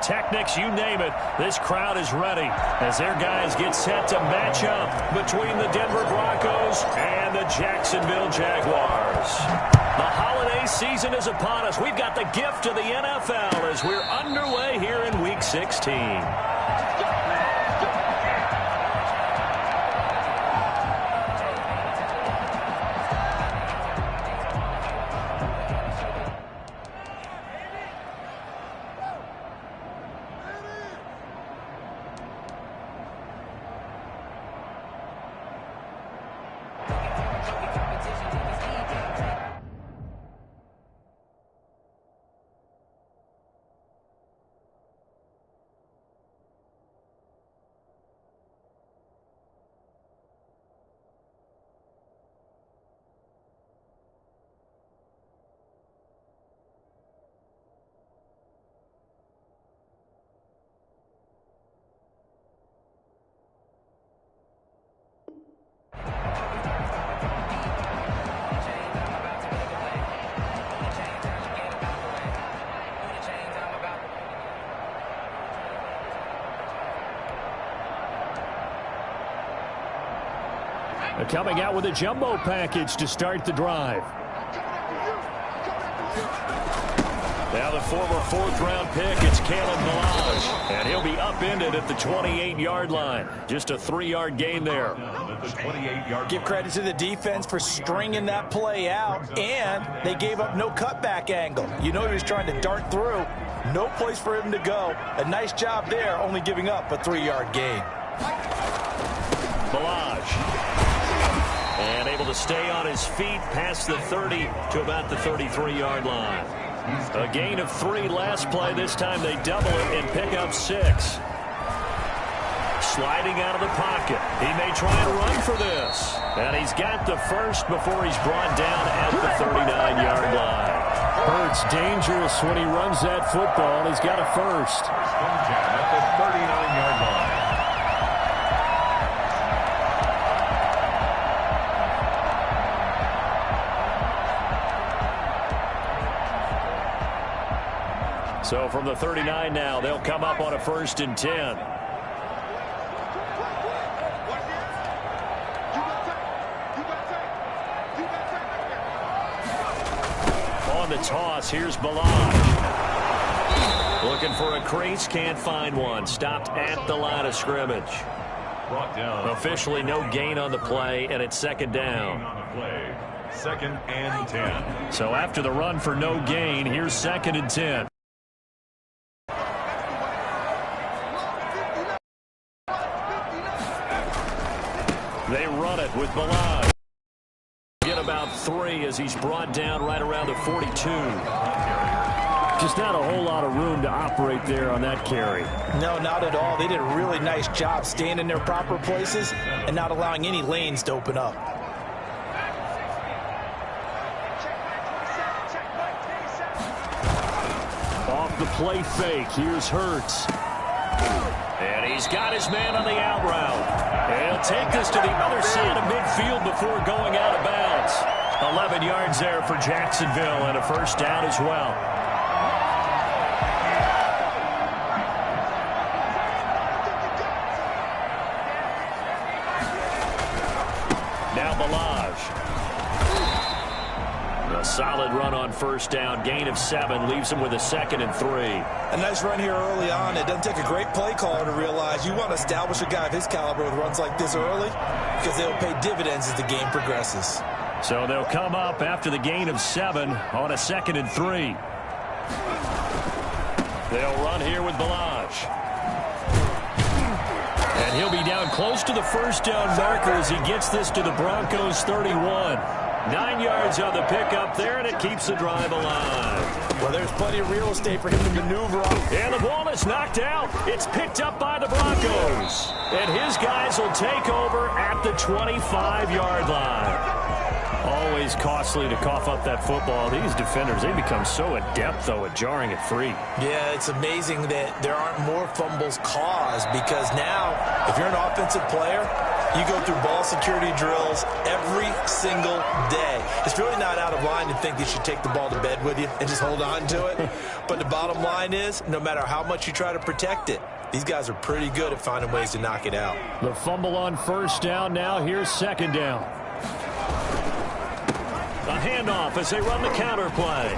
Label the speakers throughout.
Speaker 1: pyrotechnics, you name it. This crowd is ready as their guys get set to match up between the Denver Broncos and the Jacksonville Jaguars. The holiday season is upon us. We've got the gift of the NFL as we're underway here in Week 16. Coming out with a jumbo package to start the drive. Now the former fourth-round pick, it's Caleb Balaj. And he'll be upended at the 28-yard line. Just a 3-yard gain there.
Speaker 2: Give credit to the defense for stringing that play out, and they gave up no cutback angle. You know he was trying to dart through. No place for him to go. A nice job there, only giving up a 3-yard gain.
Speaker 1: Balaj. And able to stay on his feet past the 30 to about the 33-yard line. A gain of 3 last play. This time they double it and pick up 6. Sliding out of the pocket. He may try and run for this. And he's got the first before he's brought down at the 39-yard line. Hurts dangerous when he runs that football. He's got a first.
Speaker 3: At the 39-yard line.
Speaker 1: So from the 39 now, they'll come up on a 1st and 10. On the toss, here's Balaj. Looking for a crease, can't find one. Stopped at the line of scrimmage.
Speaker 3: Brought down.
Speaker 1: Officially no gain on the play, and it's 2nd down.
Speaker 3: On the play, 2nd and 10.
Speaker 1: So after the run for no gain, here's 2nd and 10. They run it with Balaj. Get about 3 as he's brought down right around the 42. Just not a whole lot of room to operate there on that carry.
Speaker 2: No, not at all. They did a really nice job staying in their proper places and not allowing any lanes to open up.
Speaker 1: Off the play fake, here's Hurts. And he's got his man on the out route. And he'll take this to the other side of midfield before going out of bounds. 11 yards there for Jacksonville and a 1st down as well. Now Balaj. A solid run on 1st down. Gain of 7 leaves him with a 2nd and 3.
Speaker 2: A nice run here early on. It doesn't take a great play caller to realize you want to establish a guy of his caliber with runs like this early because they'll pay dividends as the game progresses.
Speaker 1: So they'll come up after the gain of 7 on a 2nd and 3. They'll run here with Balaj. And he'll be down close to the 1st down marker as he gets this to the Broncos 31. 9 yards on the pickup there, and it keeps the drive alive.
Speaker 2: Well, there's plenty of real estate for him to maneuver on.
Speaker 1: And the ball is knocked out. It's picked up by the Broncos. And his guys will take over at the 25-yard line. Always costly to cough up that football. These defenders, they become so adept, though, at jarring it free.
Speaker 2: Yeah, it's amazing that there aren't more fumbles caused because now, if you're an offensive player, You go through ball security drills every single day. It's really not out of line to think you should take the ball to bed with you and just hold on to it. But the bottom line is, no matter how much you try to protect it, these guys are pretty good at finding ways to knock it out.
Speaker 1: The fumble on first down. Now here's second down. A handoff as they run the counter play.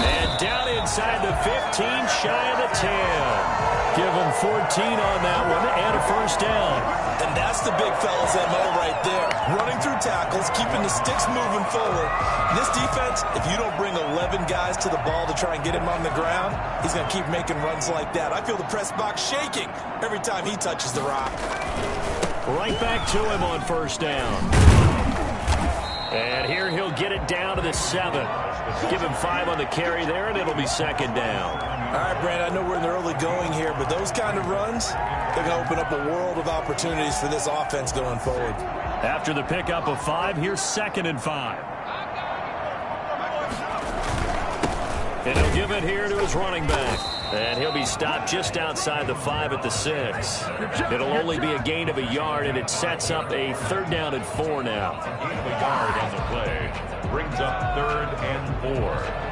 Speaker 1: And down inside the 15, shy of the 10. Give them 14 on that one and a first down.
Speaker 2: And that's the big fella's MO right there. Running through tackles, keeping the sticks moving forward. This defense, if you don't bring 11 guys to the ball to try and get him on the ground, he's going to keep making runs like that. I feel the press box shaking every time he touches the rock.
Speaker 1: Right back to him on first down. And here he'll get it down to the 7. Give him 5 on the carry there, and it'll be second down.
Speaker 2: All right, Brand, I know we're in the early going here, but those kind of runs, they're going to open up a world of opportunities for this offense going forward.
Speaker 1: After the pickup of 5, here's 2nd and 5. And he'll give it here to his running back. And he'll be stopped just outside the 5 at the 6. It'll only be a gain of a yard, and it sets up a 3rd down and 4 now.
Speaker 3: A gain of a yard on the play brings up 3rd and 4.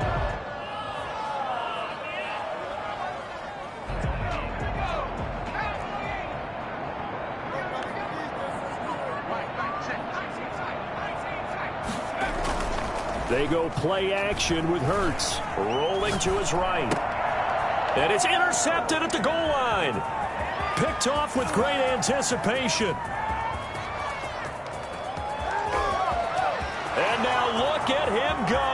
Speaker 1: They go play action with Hurts. Rolling to his right. And it's intercepted at the goal line. Picked off with great anticipation. And now look at him go.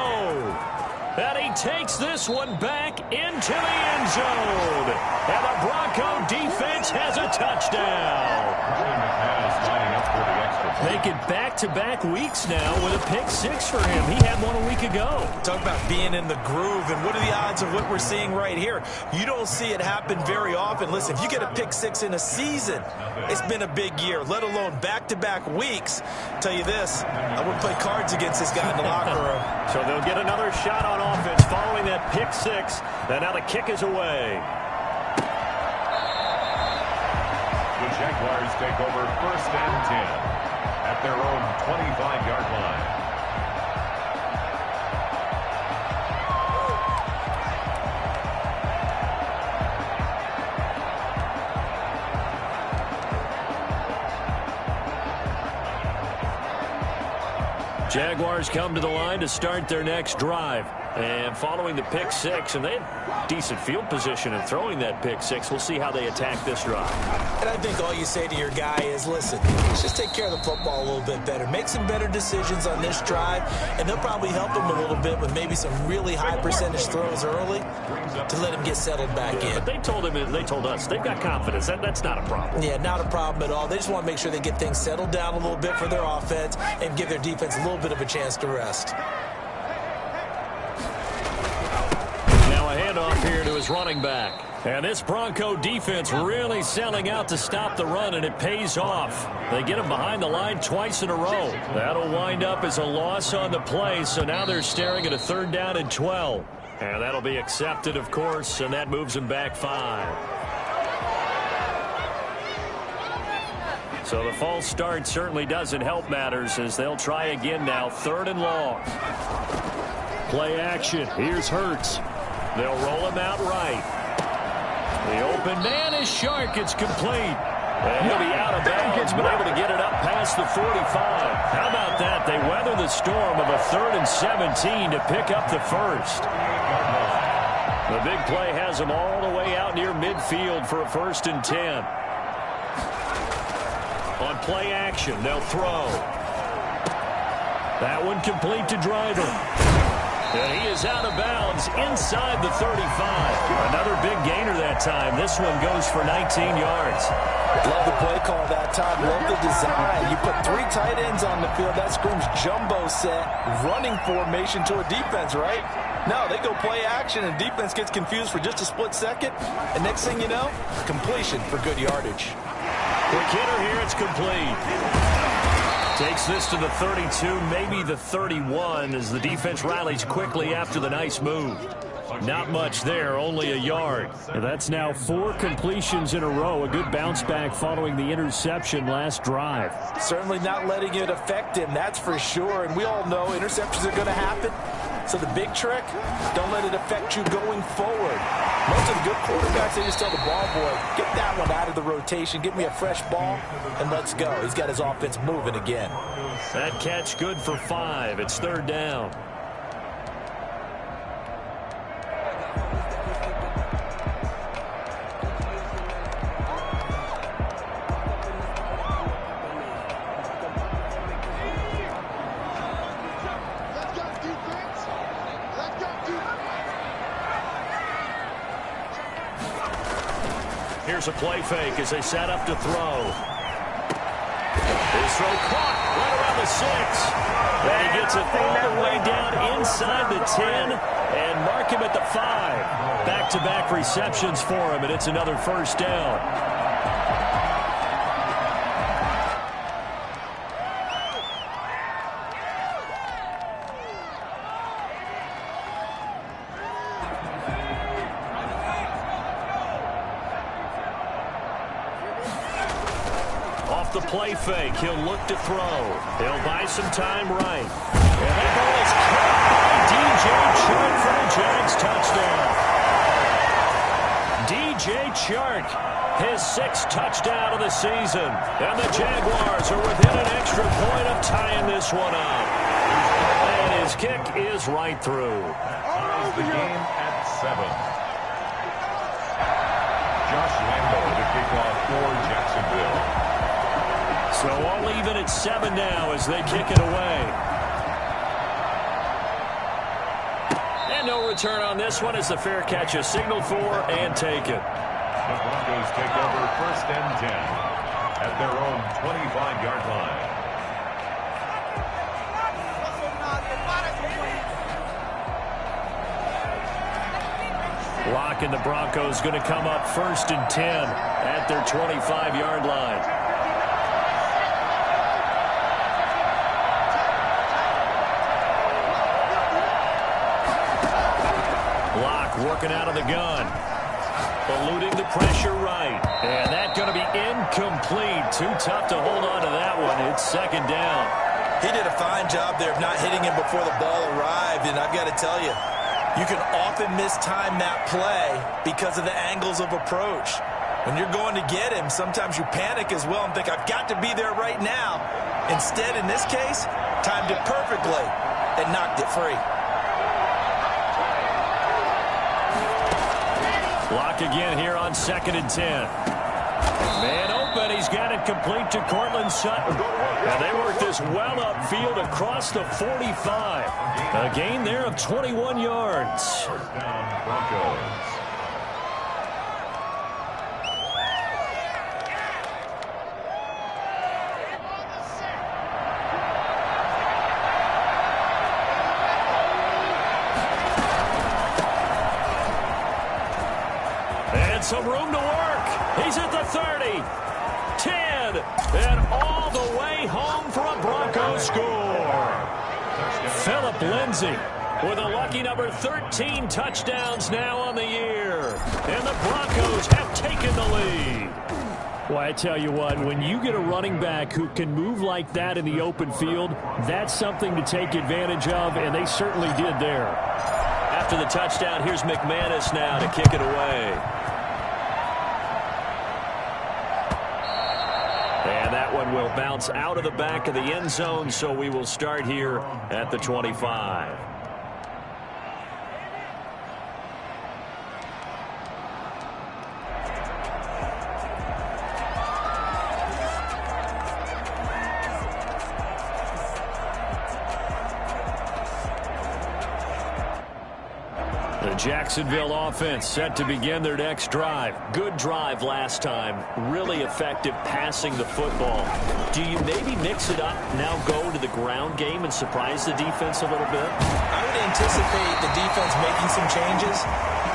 Speaker 1: And he takes this one back into the end zone. And the Bronco defense has a touchdown. Making back-to-back weeks now with a pick 6 for him. He had one a week ago.
Speaker 2: Talk about being in the groove, and what are the odds of what we're seeing right here? You don't see it happen very often. Listen, if you get a pick 6 in a season, it's been a big year, let alone back-to-back weeks. Tell you this, I would play cards against this guy in the locker room.
Speaker 1: So they'll get another shot on offense following that pick 6, and now the kick is away.
Speaker 3: The Jaguars take over 1st and 10. At their own 25-yard line.
Speaker 1: Jaguars come to the line to start their next drive. And following the pick 6, and they had decent field position in throwing that pick 6. We'll see how they attack this drive.
Speaker 2: And I think all you say to your guy is, listen, let's just take care of the football a little bit better. Make some better decisions on this drive, and they'll probably help him a little bit with maybe some really high percentage throws early to let him get settled back in.
Speaker 1: But they told us they've got confidence. That's not a problem.
Speaker 2: Yeah, not a problem at all. They just want to make sure they get things settled down a little bit for their offense and give their defense a little bit of a chance to rest.
Speaker 1: Handoff here to his running back. And this Bronco defense really selling out to stop the run, and it pays off. They get him behind the line twice in a row. That'll wind up as a loss on the play, so now they're staring at a 3rd down and 12. And that'll be accepted, of course, and that moves them back 5. So the false start certainly doesn't help matters as they'll try again now, 3rd and long. Play action. Here's Hurts. They'll roll him out right. The open man is Shark. It's complete. And he'll be out of bounds, but able to get it up past the 45. How about that? They weather the storm of a 3rd and 17 to pick up the 1st. The big play has them all the way out near midfield for a 1st and 10. On play action, they'll throw. That one complete to Driver. And he is out of bounds inside the 35. Another big gainer that time. This one goes for 19 yards.
Speaker 2: Love the play call that time. Love the design. You put 3 tight ends on the field. That screams jumbo set, running formation to a defense, right? No, they go play action, and defense gets confused for just a split second. And next thing you know, completion for good yardage.
Speaker 1: Quick hitter here. It's complete. Takes this to the 32, maybe the 31, as the defense rallies quickly after the nice move. Not much there, only a yard. And that's now 4 completions in a row. A good bounce back following the interception last drive.
Speaker 2: Certainly not letting it affect him, that's for sure. And we all know interceptions are going to happen. So the big trick, don't let it affect you going forward. Most of the good quarterbacks, they just tell the ball boy, get that one out of the rotation, give me a fresh ball, and let's go. He's got his offense moving again.
Speaker 1: That catch good for 5. It's 3rd down. Here's a play fake as they set up to throw. His throw caught right around the 6. And he gets it all the way down inside the 10 and mark him at the 5. Back-to-back receptions for him, and it's another 1st down. The play fake. He'll look to throw. He'll buy some time right. And that ball is caught by DJ Chark for the Jags touchdown. DJ Chark, his 6th touchdown of the season. And the Jaguars are within an extra point of tying this one up. And his kick is right through.
Speaker 3: The game at 7. Josh Lambo to kick off for Jacksonville.
Speaker 1: So all even at 7 now as they kick it away. And no return on this one as the fair catch is signaled for and taken.
Speaker 3: The Broncos take over 1st and 10 at their own 25-yard line.
Speaker 1: Lock and the Broncos going to come up 1st and 10 at their 25-yard line. Working out of the gun. Eluding the pressure right. And that's going to be incomplete. Too tough to hold on to that one. It's 2nd down.
Speaker 2: He did a fine job there of not hitting him before the ball arrived. And I've got to tell you, you can often mistime that play because of the angles of approach. When you're going to get him, sometimes you panic as well and think, I've got to be there right now. Instead, in this case, timed it perfectly and knocked it free.
Speaker 1: Block again here on 2nd and 10. Man open. He's got it complete to Cortland Sutton. And they work this well upfield across the 45. A gain there of 21 yards.
Speaker 3: 1st down, Broncos.
Speaker 1: Some room to work. He's at the 30, 10, and all the way home for a Broncos score. Phillip Lindsay with a lucky number 13 touchdowns now on the year. And the Broncos have taken the lead. Well, I tell you what, when you get a running back who can move like that in the open field, that's something to take advantage of, and they certainly did there. After the touchdown, here's McManus now to kick it away. And that one will bounce out of the back of the end zone, so we will start here at the 25. The Jacksonville offense set to begin their next drive. Good drive last time. Really effective passing the football. Do you maybe mix it up, now go to the ground game and surprise the defense a little bit?
Speaker 2: I would anticipate the defense making some changes,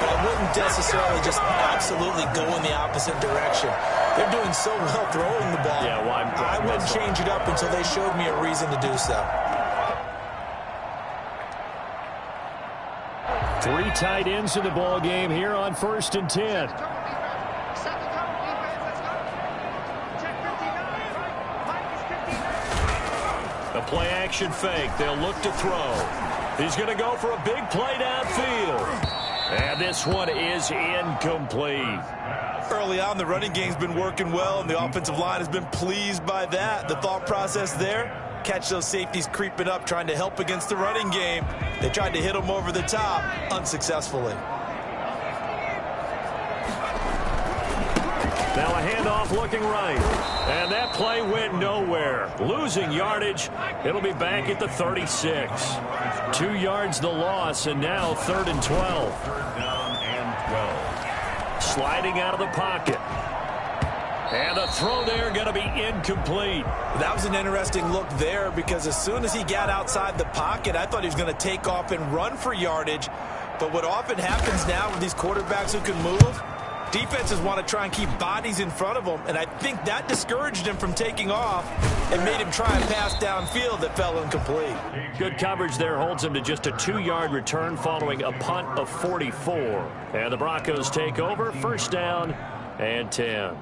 Speaker 2: but I wouldn't necessarily just absolutely go in the opposite direction. They're doing so well throwing the ball.
Speaker 1: Yeah, well,
Speaker 2: I wouldn't change it up until they showed me a reason to do so.
Speaker 1: Three tight ends in the ball game here on 1st and 10. A play action fake. They'll look to throw. He's going to go for a big play downfield. And this one is incomplete.
Speaker 2: Early on, the running game's been working well, and the offensive line has been pleased by that. The thought process there, catch those safeties creeping up, trying to help against the running game. They tried to hit them over the top, unsuccessfully.
Speaker 1: Now a handoff looking right. And that play went nowhere. Losing yardage. It'll be back at the 36. 2 yards the loss, and now 3rd and 12.
Speaker 3: 3rd down and 12.
Speaker 1: Sliding out of the pocket. And the throw there going to be incomplete.
Speaker 2: That was an interesting look there, because as soon as he got outside the pocket, I thought he was going to take off and run for yardage. But what often happens now with these quarterbacks who can move, defenses want to try and keep bodies in front of them, and I think that discouraged him from taking off and made him try and pass downfield that fell incomplete.
Speaker 1: Good coverage there holds him to just a 2-yard return following a punt of 44. And the Broncos take over, 1st down and 10.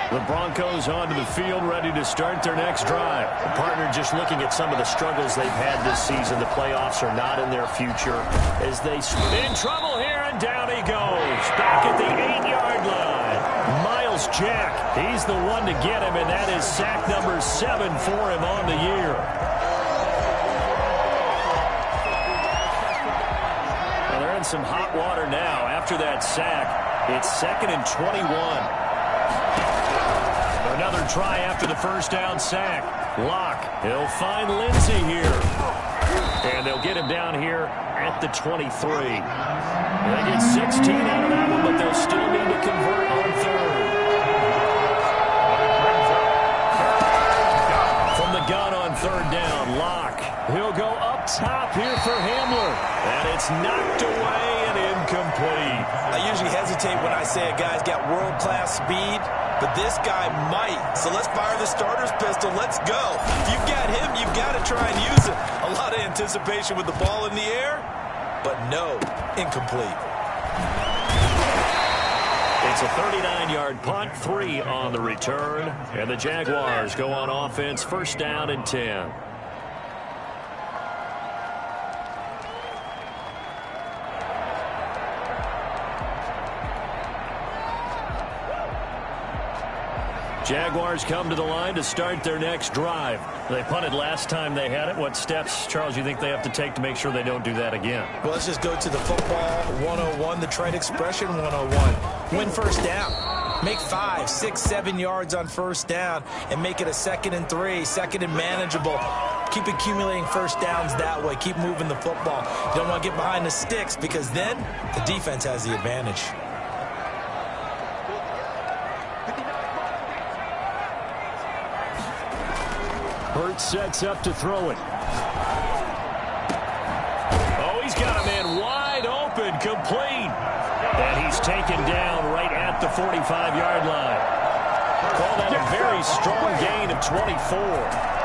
Speaker 1: The Broncos onto the field, ready to start their next drive. The partner just looking at some of the struggles they've had this season. The playoffs are not in their future as they in trouble here, and down he goes. Back at the 8-yard line. Miles Jack, he's the one to get him, and that is sack number 7 for him on the year. Well, they're in some hot water now after that sack. It's 2nd and 21. Another try after the 1st down sack. Locke, he'll find Lindsey here. And they'll get him down here at the 23. They get 16 out of that one, but they'll still need to convert on 3rd. From the gun on 3rd down, Locke. He'll go up top here for Hamler. And it's knocked away and incomplete.
Speaker 2: I usually hesitate when I say a guy's got world-class speed, but this guy might. So let's fire the starter's pistol. Let's go. If you've got him, you've got to try and use it. A lot of anticipation with the ball in the air, but no, incomplete.
Speaker 1: It's a 39-yard punt, 3 on the return, and the Jaguars go on offense, 1st down and 10. Jaguars come to the line to start their next drive. They punted last time they had it. What steps, Charles, you think they have to take to make sure they don't do that again?
Speaker 2: Well, let's just go to the football 101, the trade expression 101. Win 1st down. Make 5, 6, 7 yards on 1st down and make it a 2nd and 3, 2nd and manageable. Keep accumulating 1st downs that way. Keep moving the football. You don't want to get behind the sticks, because then the defense has the advantage.
Speaker 1: Hurt sets up to throw it. Oh, he's got a man wide open, complete. And he's taken down right at the 45-yard line. Call that a very strong gain of 24.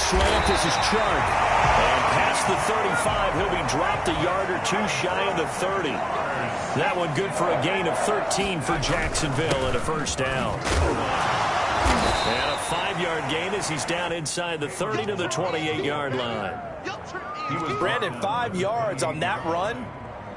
Speaker 1: Slant, this is Chark. And past the 35, he'll be dropped a yard or 2 shy of the 30. That one good for a gain of 13 for Jacksonville and a 1st down. And a 5-yard gain as he's down inside the 30 to the 28-yard line.
Speaker 2: Brandon, 5 yards on that run.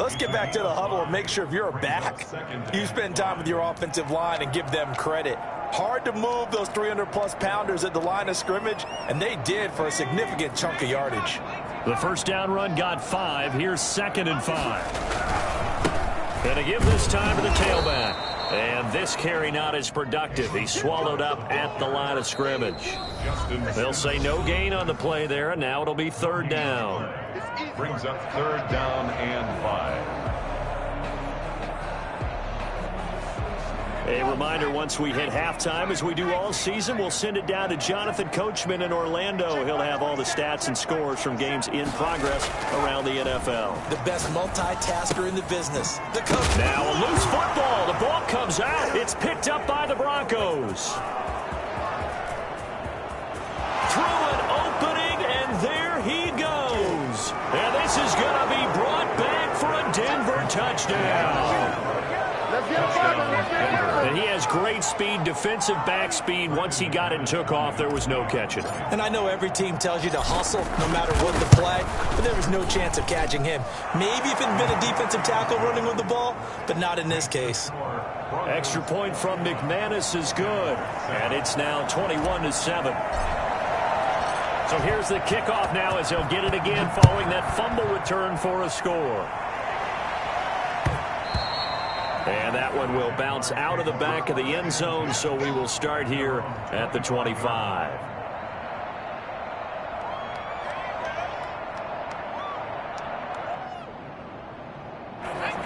Speaker 2: Let's get back to the huddle and make sure if you're a back, you spend time with your offensive line and give them credit. Hard to move those 300-plus pounders at the line of scrimmage, and they did for a significant chunk of yardage.
Speaker 1: The 1st down run got 5. Here's 2nd and 5. Going to give this time to the tailback. And this carry not as productive. He's swallowed up at the line of scrimmage. They'll say no gain on the play there, and now it'll be 3rd down.
Speaker 3: Brings up 3rd down and 5.
Speaker 1: A reminder, once we hit halftime, as we do all season, we'll send it down to Jonathan Coachman in Orlando. He'll have all the stats and scores from games in progress around the NFL.
Speaker 2: The best multitasker in the business. The coach.
Speaker 1: Now a loose football. The ball comes out. It's picked up by the Broncos. Through an opening, and there he goes. And this is going to be brought back for a Denver touchdown. And he has great speed, defensive back speed. Once he got it and took off, there was no catching.
Speaker 2: And I know every team tells you to hustle no matter what the play, but there was no chance of catching him. Maybe if it had been a defensive tackle running with the ball, but not in this case.
Speaker 1: Extra point from McManus is good. And it's now 21-7. So here's the kickoff now as he'll get it again following that fumble return for a score. And that one will bounce out of the back of the end zone, so we will start here at the 25.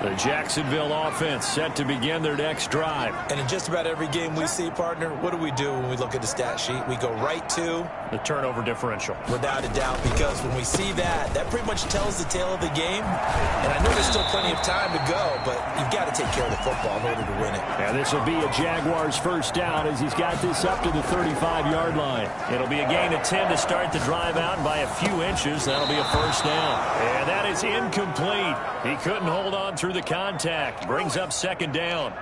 Speaker 1: The Jacksonville offense set to begin their next drive.
Speaker 2: And in just about every game we see, partner, what do we do when we look at the stat sheet? We go right to
Speaker 1: the turnover differential.
Speaker 2: Without a doubt, because when we see that, that pretty much tells the tale of the game. And I know there's still plenty of time to go, but you've got to take care of the football in order to win it.
Speaker 1: And this will be a Jaguars first down as he's got this up to the 35-yard line. It'll be a gain of 10 to start the drive out, and by a few inches, that'll be a first down. And that is incomplete. He couldn't hold on through the contact. Brings up second down.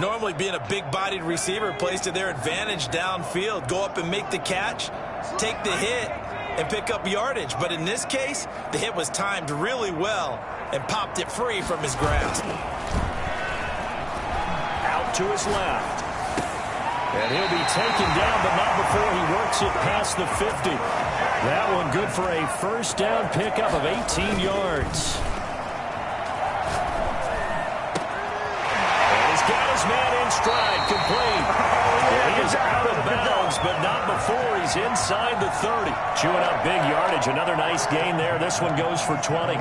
Speaker 2: Normally being a big-bodied receiver plays to their advantage downfield. Go up and make the catch, take the hit, and pick up yardage. But in this case, the hit was timed really well and popped it free from his grasp.
Speaker 1: Out to his left. And he'll be taken down, but not before he works it past the 50. That one good for a first down pickup of 18 yards. Man in stride, complete. He is out of bounds, but not before he's inside the 30. Chewing up big yardage. Another nice gain there. This one goes for 20.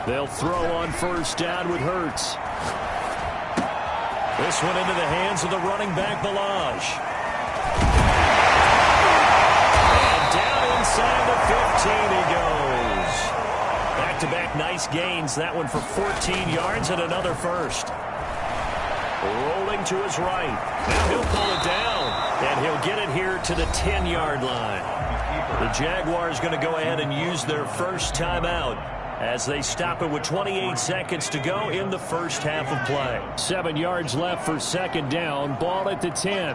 Speaker 1: They'll throw on first down with Hurts. This one into the hands of the running back, Balaj. And down inside the 15 he goes. Back-to-back nice gains. That one for 14 yards and another first. Rolling to his right. Now he'll pull it down. And he'll get it here to the 10-yard line. The Jaguars going to go ahead and use their first timeout as they stop it with 28 seconds to go in the first half of play. 7 yards left for second down. Ball at the 10.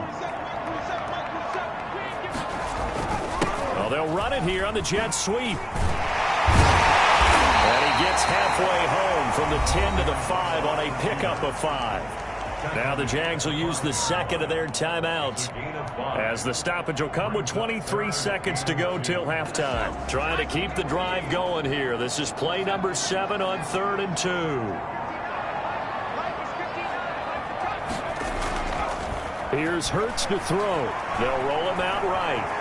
Speaker 1: Well, they'll run it here on the jet sweep. And he gets halfway home from the 10 to the 5 on a pickup of 5. Now the Jags will use the second of their timeouts as the stoppage will come with 23 seconds to go till halftime. Trying to keep the drive going here. This is play number 7 on 3rd and 2. Here's Hurts to throw. They'll roll him out right.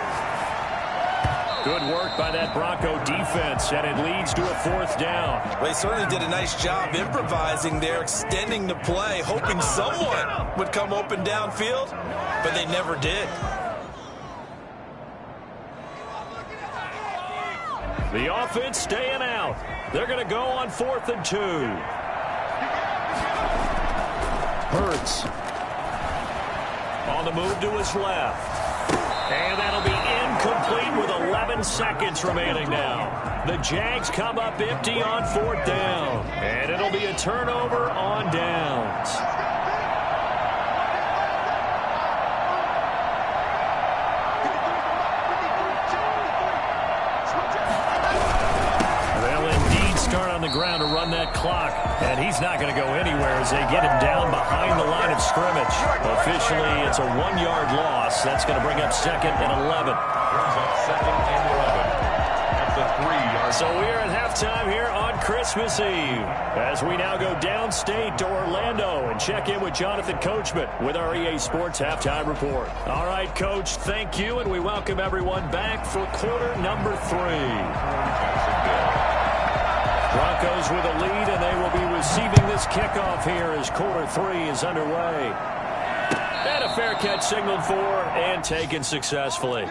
Speaker 1: Good work by that Bronco defense, and it leads to a fourth down.
Speaker 2: Well, they certainly did a nice job improvising there, extending the play, hoping someone would come open downfield, but they never did.
Speaker 1: The offense staying out. They're going to go on 4th and 2. Hurts on the move to his left. And that'll be incomplete with 11 seconds remaining now. The Jags come up empty on 4th down. And it'll be a turnover on downs. They'll indeed start on the ground to run that clock. And he's not going to go anywhere as they get him down behind the line of scrimmage. Officially, it's a 1-yard loss. That's going to bring up 2nd and 11.
Speaker 3: Brings up 2nd and 11 at the 3-yard
Speaker 1: So we are at halftime here on Christmas Eve as we now go downstate to Orlando and check in with Jonathan Coachman with our EA Sports Halftime Report. All right, Coach, thank you, and we welcome everyone back for quarter number 3. Broncos with a lead, and they will be receiving this kickoff here as quarter 3 is underway. And a fair catch signaled for and taken successfully.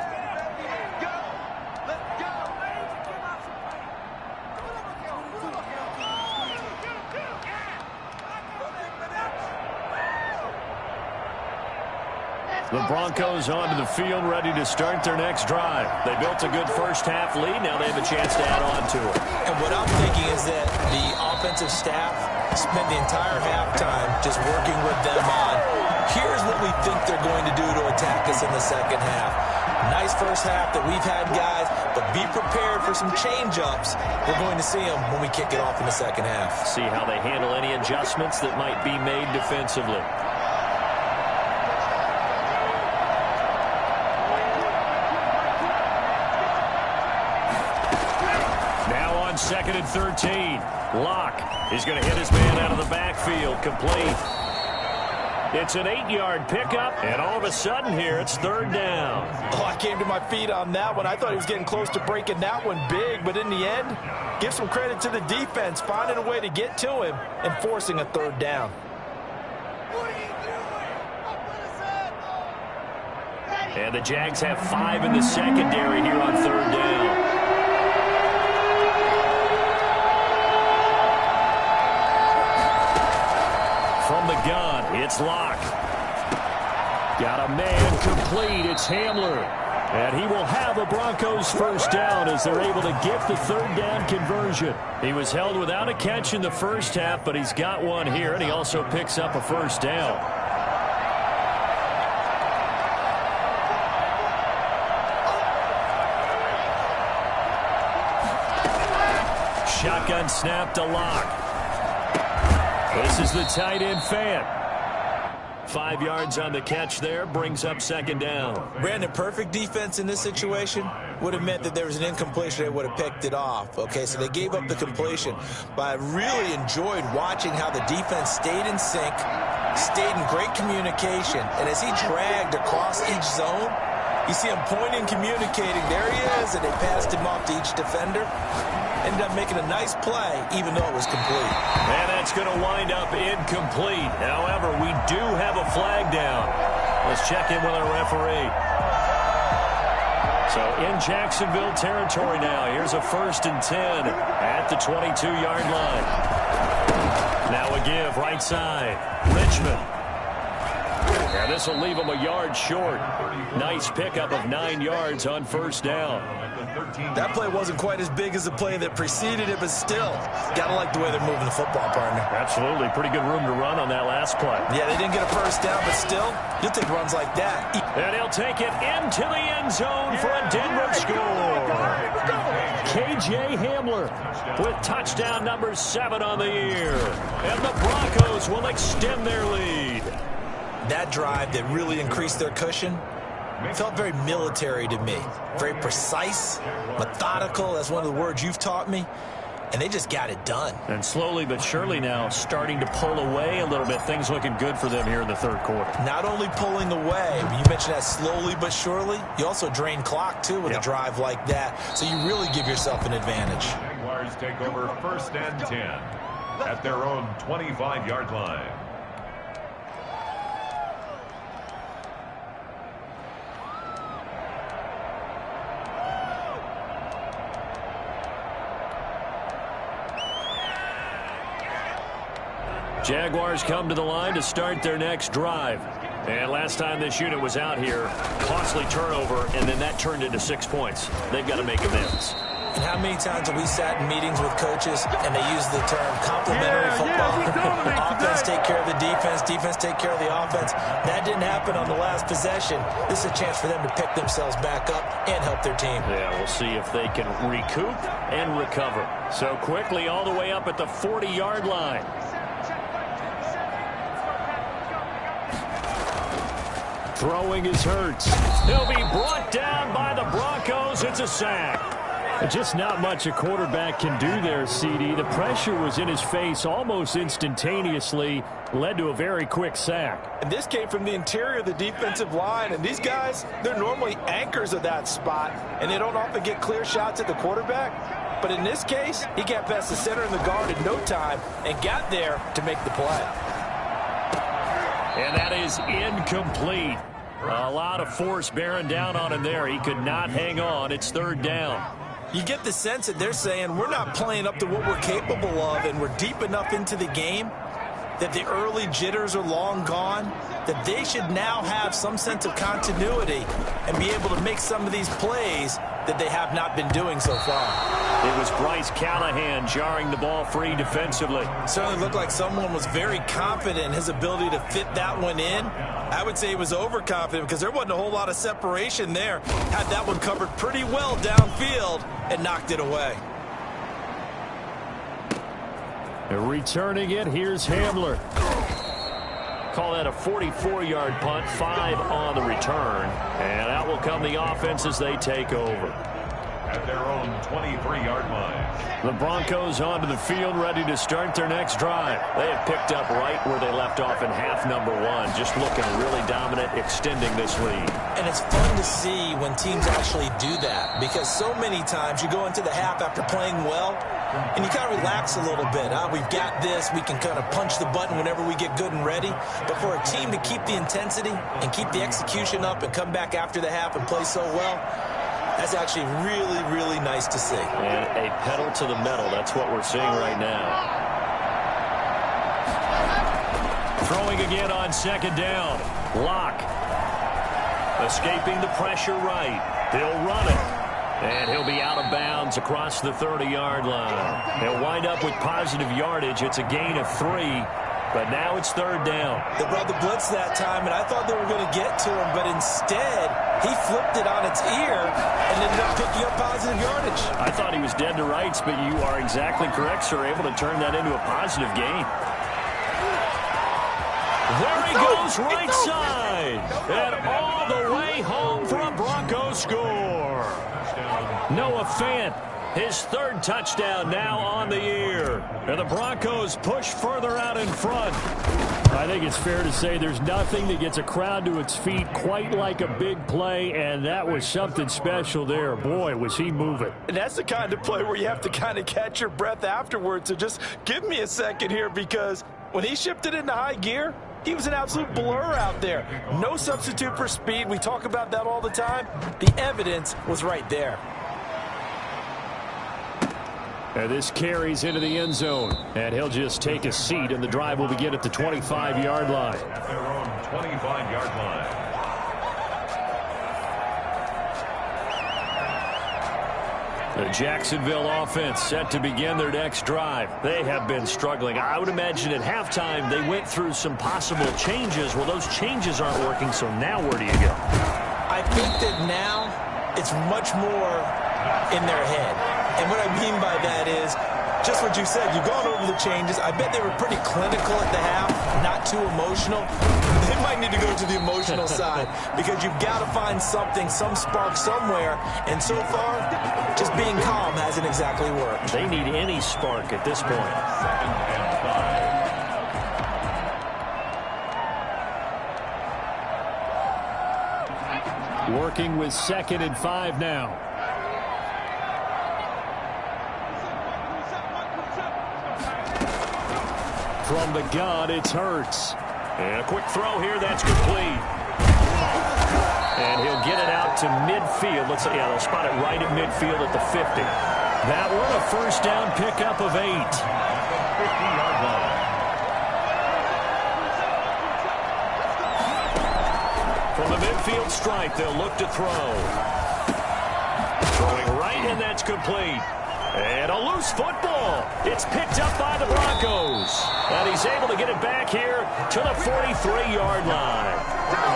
Speaker 1: The Broncos onto the field, ready to start their next drive. They built a good first-half lead. Now they have a chance to add on to it.
Speaker 2: And what I'm thinking is that the offensive staff spent the entire halftime just working with them on, here's what we think they're going to do to attack us in the second half. Nice first half that we've had, guys, but be prepared for some change-ups. We're going to see them when we kick it off in the second half.
Speaker 1: See how they handle any adjustments that might be made defensively. Second and 13. Locke is going to hit his man out of the backfield. Complete. It's an 8-yard pickup, and all of a sudden here, it's third down.
Speaker 2: Oh, I came to my feet on that one. I thought he was getting close to breaking that one big, but in the end, give some credit to the defense, finding a way to get to him and forcing a third down.
Speaker 1: And the Jags have 5 in the secondary here on third down. From the gun, it's Locke. Got a man complete. It's Hamler. And he will have a Broncos first down as they're able to get the third down conversion. He was held without a catch in the first half, but he's got one here, and he also picks up a first down. Shotgun snap to Locke. This is the tight end fan. 5 yards on the catch there, brings up second down.
Speaker 2: Brandon, perfect defense in this situation would have meant that there was an incompletion. They would have picked it off. Okay, so they gave up the completion. But I really enjoyed watching how the defense stayed in sync, stayed in great communication. And as he dragged across each zone, you see him pointing, communicating. There he is, and they passed him off to each defender. Ended up making a nice play, even though it was complete.
Speaker 1: And that's going to wind up incomplete. However, we do have a flag down. Let's check in with our referee. So in Jacksonville territory now. Here's a 1st and 10 at the 22-yard line. Now a give right side. Richmond. And this will leave him a yard short. Nice pickup of 9 yards on first down.
Speaker 2: That play wasn't quite as big as the play that preceded it, but still, gotta like the way they're moving the football, partner.
Speaker 1: Absolutely. Pretty good room to run on that last play.
Speaker 2: Yeah, they didn't get a first down, but still, you'll take runs like that.
Speaker 1: And he'll take it into the end zone for a Denver score. KJ Hamler with touchdown number 7 on the year. And the Broncos will extend their lead.
Speaker 2: That drive that really increased their cushion felt very military to me. Very precise, methodical. That's one of the words you've taught me. And they just got it done.
Speaker 1: And slowly but surely now starting to pull away a little bit. Things looking good for them here in the third quarter.
Speaker 2: Not only pulling away, but you mentioned that slowly but surely. You also drain clock, too, with a drive like that. So you really give yourself an advantage.
Speaker 3: Jaguars take over 1st and 10 at their own 25-yard line.
Speaker 1: Jaguars come to the line to start their next drive. And last time this unit was out here, costly turnover, and then that turned into 6 points. They've got to make amends.
Speaker 2: And how many times have we sat in meetings with coaches and they use the term complementary football? Offense take care of the defense, defense take care of the offense. That didn't happen on the last possession. This is a chance for them to pick themselves back up and help their team.
Speaker 1: Yeah, we'll see if they can recoup and recover. So quickly all the way up at the 40-yard line. Throwing is Hurts. He'll be brought down by the Broncos. It's a sack. Just not much a quarterback can do there, CD. The pressure was in his face almost instantaneously, led to a very quick sack.
Speaker 2: And this came from the interior of the defensive line, and these guys, they're normally anchors of that spot, and they don't often get clear shots at the quarterback. But in this case, he got past the center and the guard in no time and got there to make the play.
Speaker 1: And that is incomplete. A lot of force bearing down on him there. He could not hang on. It's third down.
Speaker 2: You get the sense that they're saying we're not playing up to what we're capable of, and we're deep enough into the game that the early jitters are long gone, that they should now have some sense of continuity and be able to make some of these plays that they have not been doing so far.
Speaker 1: It was Bryce Callahan jarring the ball free defensively.
Speaker 2: Certainly looked like someone was very confident in his ability to fit that one in. I would say he was overconfident because there wasn't a whole lot of separation there. Had that one covered pretty well downfield and knocked it away.
Speaker 1: Returning it, here's Hamler. Call that a 44-yard punt, 5 on the return. And out will come the offense as they take over.
Speaker 3: At their own 23-yard line.
Speaker 1: The Broncos onto the field, ready to start their next drive. They have picked up right where they left off in half number 1, just looking really dominant, extending this lead.
Speaker 2: And it's fun to see when teams actually do that, because so many times you go into the half after playing well, and you kind of relax a little bit. We've got this. We can kind of punch the button whenever we get good and ready. But for a team to keep the intensity and keep the execution up and come back after the half and play so well, that's actually really, really nice to see.
Speaker 1: And a pedal to the metal. That's what we're seeing right now. Throwing again on second down. Locke. Escaping the pressure right. He'll run it. And he'll be out of bounds across the 30-yard line. He'll wind up with positive yardage. It's a gain of 3. But now it's third down.
Speaker 2: They brought the blitz that time, and I thought they were going to get to him, but instead he flipped it on its ear and ended up picking up positive yardage.
Speaker 1: I thought he was dead to rights, but you are exactly correct, sir. Able to turn that into a positive gain. There he goes, right side. And all the way home for a Broncos score. Noah Fant, his third touchdown now on the year. And the Broncos push further out in front. I think it's fair to say there's nothing that gets a crowd to its feet quite like a big play, and that was something special there. Boy, was he moving.
Speaker 2: And that's the kind of play where you have to kind of catch your breath afterwards. So just give me a second here, because when he shifted into high gear, he was an absolute blur out there. No substitute for speed. We talk about that all the time. The evidence was right there.
Speaker 1: And this carries into the end zone. And he'll just take a seat, and the drive will begin at the 25-yard line.
Speaker 3: At their own 25-yard line.
Speaker 1: The Jacksonville offense set to begin their next drive. They have been struggling. I would imagine at halftime they went through some possible changes. Well, those changes aren't working, so now where do you go?
Speaker 2: I think that now it's much more in their head. And what I mean by that is just what you said. You've gone over the changes. I bet they were pretty clinical at the half, not too emotional. They might need to go to the emotional side, because you've got to find something, some spark somewhere. And so far, just being calm hasn't exactly worked.
Speaker 1: They need any spark at this point. Working with 2nd and 5 now. From the gun, it's Hurts. And a quick throw here, that's complete. And he'll get it out to midfield. Let's see, yeah, they'll spot it right at midfield at the 50. That one, a first down pickup of 8.
Speaker 3: 50-yard line.
Speaker 1: From the midfield stripe, they'll look to throw. Throwing right, and that's complete. And a loose football. It's picked up by the Broncos. And he's able to get it back here to the 43-yard line.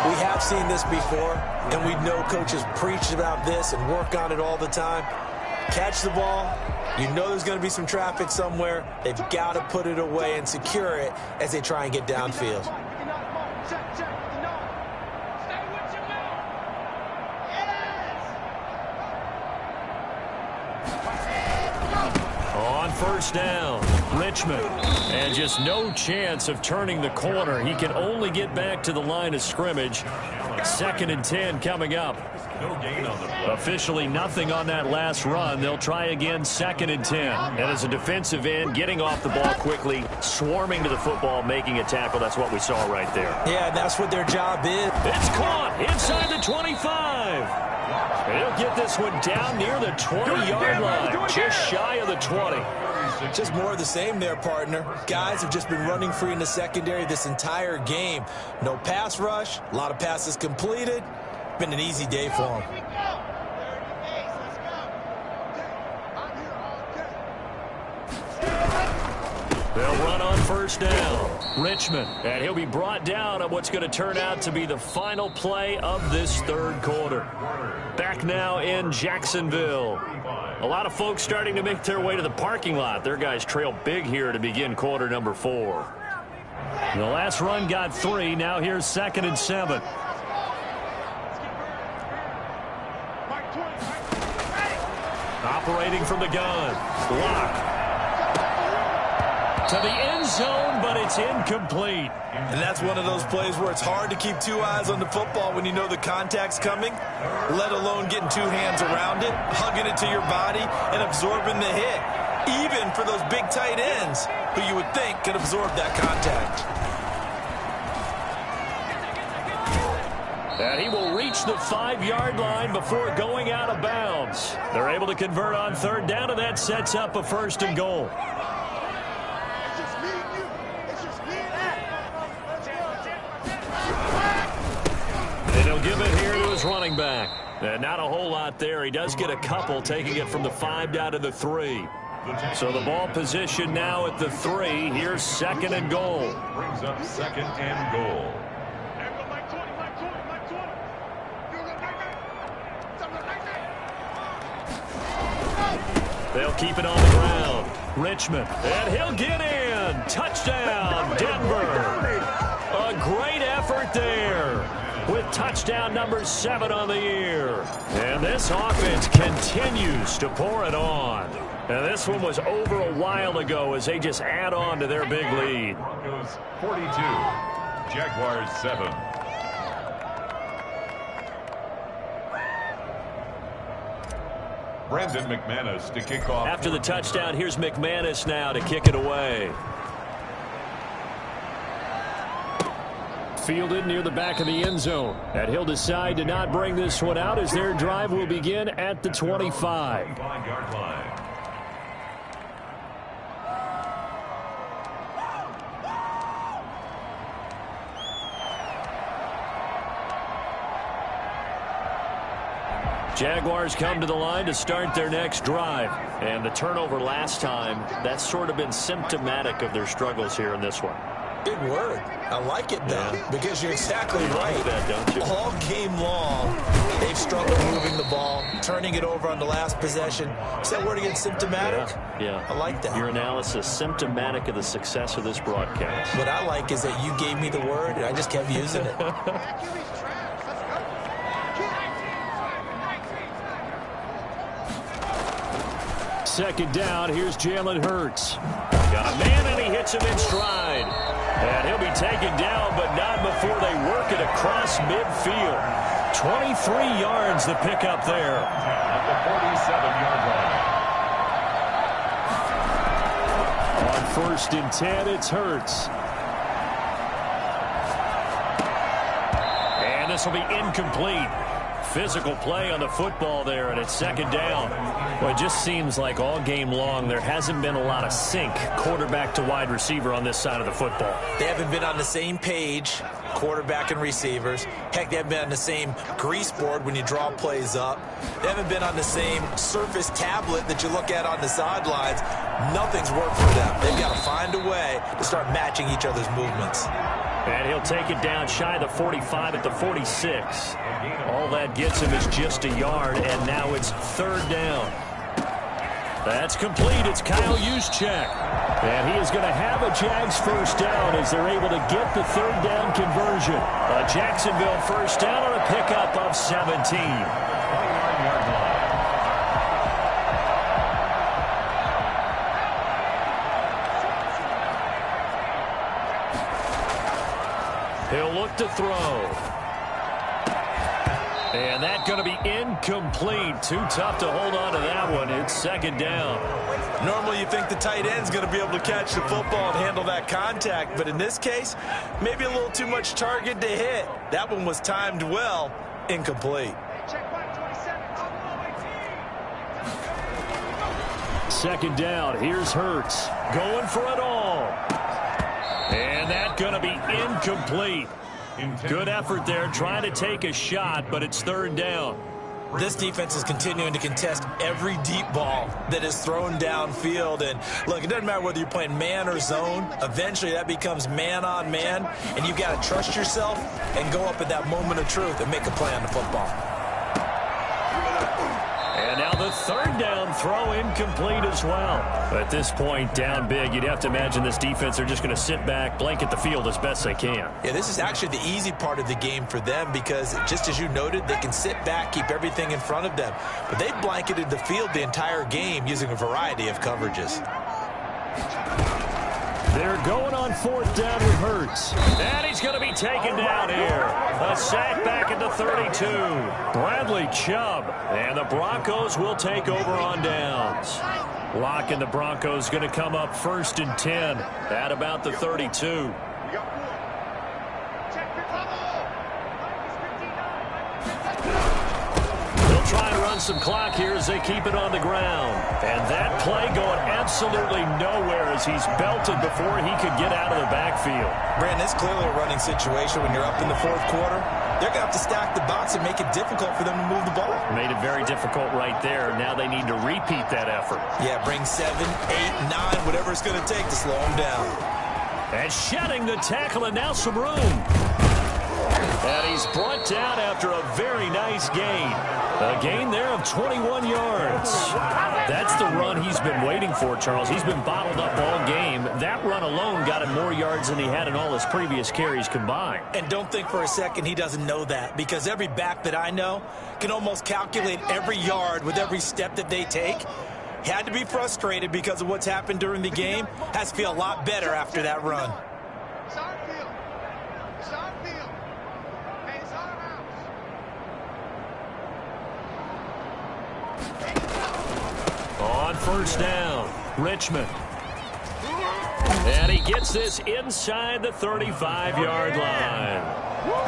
Speaker 2: We have seen this before, and we know coaches preach about this and work on it all the time. Catch the ball. You know there's going to be some traffic somewhere. They've got to put it away and secure it as they try and get downfield.
Speaker 1: first down. Richmond. And just no chance of turning the corner. He can only get back to the line of scrimmage. 2nd and 10 coming up.
Speaker 3: No gain on the play.
Speaker 1: Officially nothing on that last run. They'll try again 2nd and 10. And as a defensive end, getting off the ball quickly, swarming to the football, making a tackle. That's what we saw right there.
Speaker 2: Yeah, that's what their job is.
Speaker 1: It's caught inside the 25. He'll get this one down near the 20-yard line, just shy of the 20.
Speaker 2: Just more of the same there, partner. Guys have just been running free in the secondary this entire game. No pass rush, a lot of passes completed. Been an easy day for them.
Speaker 1: They'll run on first down. Richmond, and he'll be brought down on what's going to turn out to be the final play of this third quarter. Back now in Jacksonville. A lot of folks starting to make their way to the parking lot. Their guys trail big here to begin quarter number 4. The last run got 3. Now here's 2nd and 7. Operating from the gun. Block. To the end zone, but it's incomplete.
Speaker 2: And that's one of those plays where it's hard to keep 2 eyes on the football when you know the contact's coming, let alone getting 2 hands around it, hugging it to your body, and absorbing the hit. Even for those big tight ends who you would think could absorb that contact.
Speaker 1: And he will reach the 5-yard line before going out of bounds. They're able to convert on third down, and that sets up a 1st and goal. And he'll give it here to his running back. And not a whole lot there. He does get a couple, taking it from the 5 down to the 3. So the ball position now at the 3. Here's 2nd and goal.
Speaker 3: Brings up 2nd and goal.
Speaker 1: They'll keep it on the ground. Richmond, and he'll get in. Touchdown, Denver. A great effort there with touchdown number 7 on the year. And this offense continues to pour it on. And this one was over a while ago as they just add on to their big lead.
Speaker 3: Broncos 42, Jaguars 7. Brandon McManus to kick off.
Speaker 1: After the touchdown, here's McManus now to kick it away. Fielded near the back of the end zone. And he'll decide to not bring this one out as their drive will begin at the 25.
Speaker 3: 25-yard line.
Speaker 1: Jaguars come to the line to start their next drive. And the turnover last time, that's sort of been symptomatic of their struggles here in this one.
Speaker 2: Big word. I like it, though, because you're exactly right.
Speaker 1: That, don't you?
Speaker 2: All game long, they've struggled moving the ball, turning it over on the last possession. Is that word again, symptomatic?
Speaker 1: Yeah.
Speaker 2: I like that.
Speaker 1: Your analysis, symptomatic of the success of this broadcast.
Speaker 2: What I like is that you gave me the word, and I just kept using it.
Speaker 1: Second down, here's Jalen Hurts. Got a man, and he hits him in stride. And he'll be taken down, but not before they work it across midfield. 23 yards the pickup there.
Speaker 3: At the 47-yard line.
Speaker 1: On 1st and 10, it's Hurts. And this will be incomplete. Physical play on the football there, and it's 2nd down. Well, it just seems like all game long there hasn't been a lot of sync quarterback to wide receiver on this side of the football.
Speaker 2: They haven't been on the same page, quarterback and receivers. Heck, they haven't been on the same grease board when you draw plays up. They haven't been on the same Surface tablet that you look at on the sidelines. Nothing's worked for them. They've got to find a way to start matching each other's movements.
Speaker 1: And he'll take it down shy of the 45 at the 46. All that gets him is just a yard, and now it's 3rd down. That's complete. It's Kyle Juszczyk. And he is going to have a Jags first down as they're able to get the 3rd down conversion. A Jacksonville first down on a pickup of 17.
Speaker 3: 29-yard line.
Speaker 1: He'll look to throw. And that's going to be incomplete. Too tough to hold on to that one. It's second down.
Speaker 2: Normally you think the tight end's going to be able to catch the football and handle that contact, but in this case, maybe a little too much target to hit. That one was timed well, incomplete.
Speaker 1: Second down, here's Hurts. Going for it all. And that's going to be incomplete. Good effort there, trying to take a shot, but it's third down.
Speaker 2: This defense is continuing to contest every deep ball that is thrown downfield. And look, it doesn't matter whether you're playing man or zone. Eventually that becomes man on man, and you've got to trust yourself and go up at that moment of truth and make a play on the football.
Speaker 1: And now the third down throw incomplete as well. At this point, down big, you'd have to imagine this defense are just going to sit back, blanket the field as best they can.
Speaker 2: Yeah, this is actually the easy part of the game for them because, just as you noted, they can sit back, keep everything in front of them. But they've blanketed the field the entire game using a variety of coverages.
Speaker 1: They're going on fourth down with Hurts. And he's going to be taken down here. A sack back at the 32. Bradley Chubb. And the Broncos will take over on downs. Lock and the Broncos going to come up first and 10 at about the 32. Try and run some clock here as they keep it on the ground. And that play going absolutely nowhere as he's belted before he could get out of the backfield.
Speaker 2: Brandon, it's clearly a running situation when you're up in the fourth quarter. They're going to have to stack the box and make it difficult for them to move the ball.
Speaker 1: Made it very difficult right there. Now they need to repeat that effort.
Speaker 2: Yeah, bring 7, 8, 9, whatever it's going to take to slow them down.
Speaker 1: And shedding the tackle, and now some room. And he's brought down after a very nice gain. A gain there of 21 yards. That's the run he's been waiting for, Charles. He's been bottled up all game. That run alone got him more yards than he had in all his previous carries combined.
Speaker 2: And don't think for a second he doesn't know that, because every back that I know can almost calculate every yard with every step that they take. Had to be frustrated because of what's happened during the game. Has to feel a lot better after that run.
Speaker 1: On first down, Richmond. And he gets this inside the 35-yard line.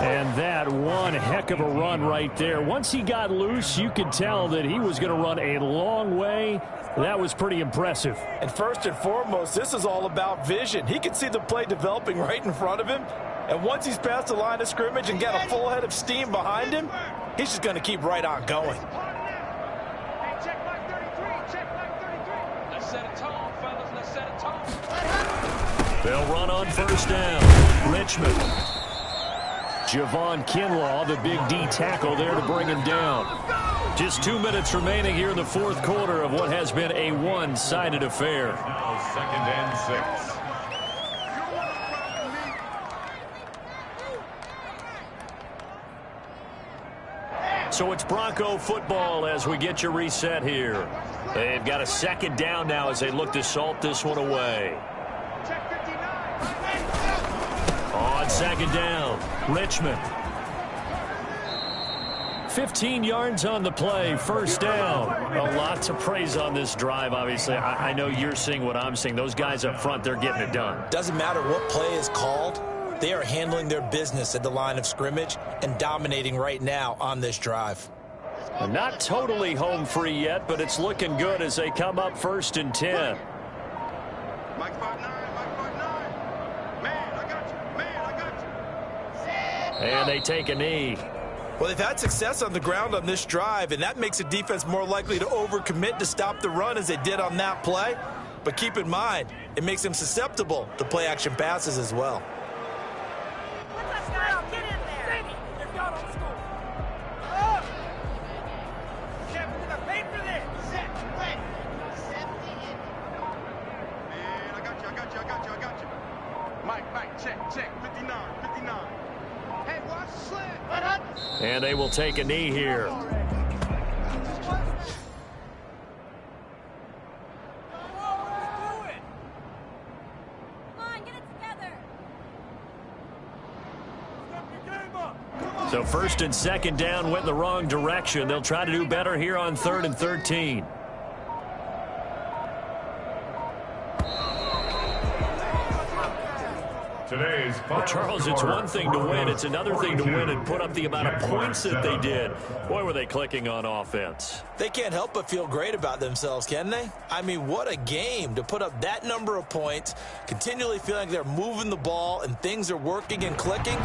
Speaker 1: And that one heck of a run right there. Once he got loose, you could tell that he was going to run a long way. That was pretty impressive.
Speaker 2: And first and foremost, this is all about vision. He can see the play developing right in front of him. And once he's past the line of scrimmage and got a full head of steam behind him, he's just going to keep right on going.
Speaker 1: They'll run on first down. Richmond. Javon Kinlaw, the big D tackle there to bring him down. Just 2 minutes remaining here in the fourth quarter of what has been a one-sided affair.
Speaker 3: Now second and
Speaker 1: 6. So it's Bronco football as we get you reset here. They've got a second down now as they look to salt this one away. On second down, Richmond. 15 yards on the play, first down. A lot to praise on this drive, obviously. I know you're seeing what I'm seeing. Those guys up front, they're getting it done.
Speaker 2: Doesn't matter what play is called. They are handling their business at the line of scrimmage and dominating right now on this drive.
Speaker 1: Not totally home free yet, but it's looking good as they come up first and 10. And they take a knee.
Speaker 2: Well, they've had success on the ground on this drive, and that makes the defense more likely to overcommit to stop the run as they did on that play. But keep in mind, it makes them susceptible to play-action passes as well.
Speaker 1: And they will take a knee here. So first and second down went in the wrong direction. They'll try to do better here on 3rd and 13. Well, Charles, it's one thing to win. It's another thing to win and put up the amount of points that they did. Boy, were they clicking on offense.
Speaker 2: They can't help but feel great about themselves, can they? I mean, what a game to put up that number of points, continually feeling like they're moving the ball and things are working and clicking.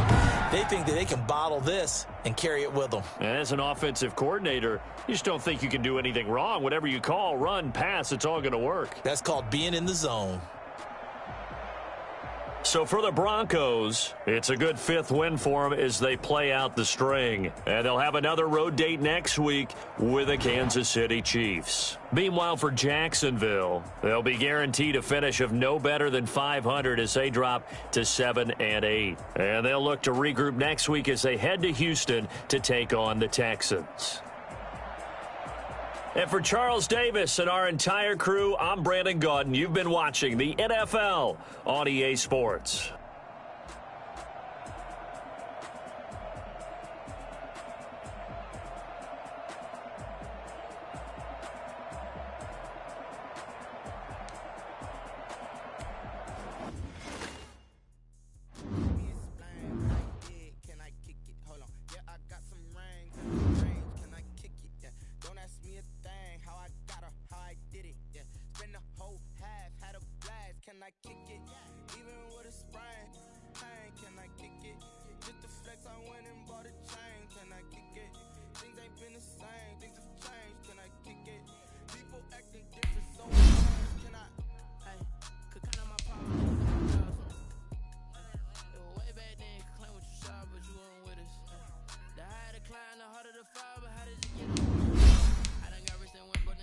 Speaker 2: They think that they can bottle this and carry it with them.
Speaker 1: And as an offensive coordinator, you just don't think you can do anything wrong. Whatever you call, run, pass, it's all going to work.
Speaker 2: That's called being in the zone.
Speaker 1: So for the Broncos, it's a good 5th win for them as they play out the string. And they'll have another road date next week with the Kansas City Chiefs. Meanwhile, for Jacksonville, they'll be guaranteed a finish of no better than 500 as they drop to 7-8. And they'll look to regroup next week as they head to Houston to take on the Texans. And for Charles Davis and our entire crew, I'm Brandon Gaudin. You've been watching the NFL on EA Sports.
Speaker 4: I done got rich and went, but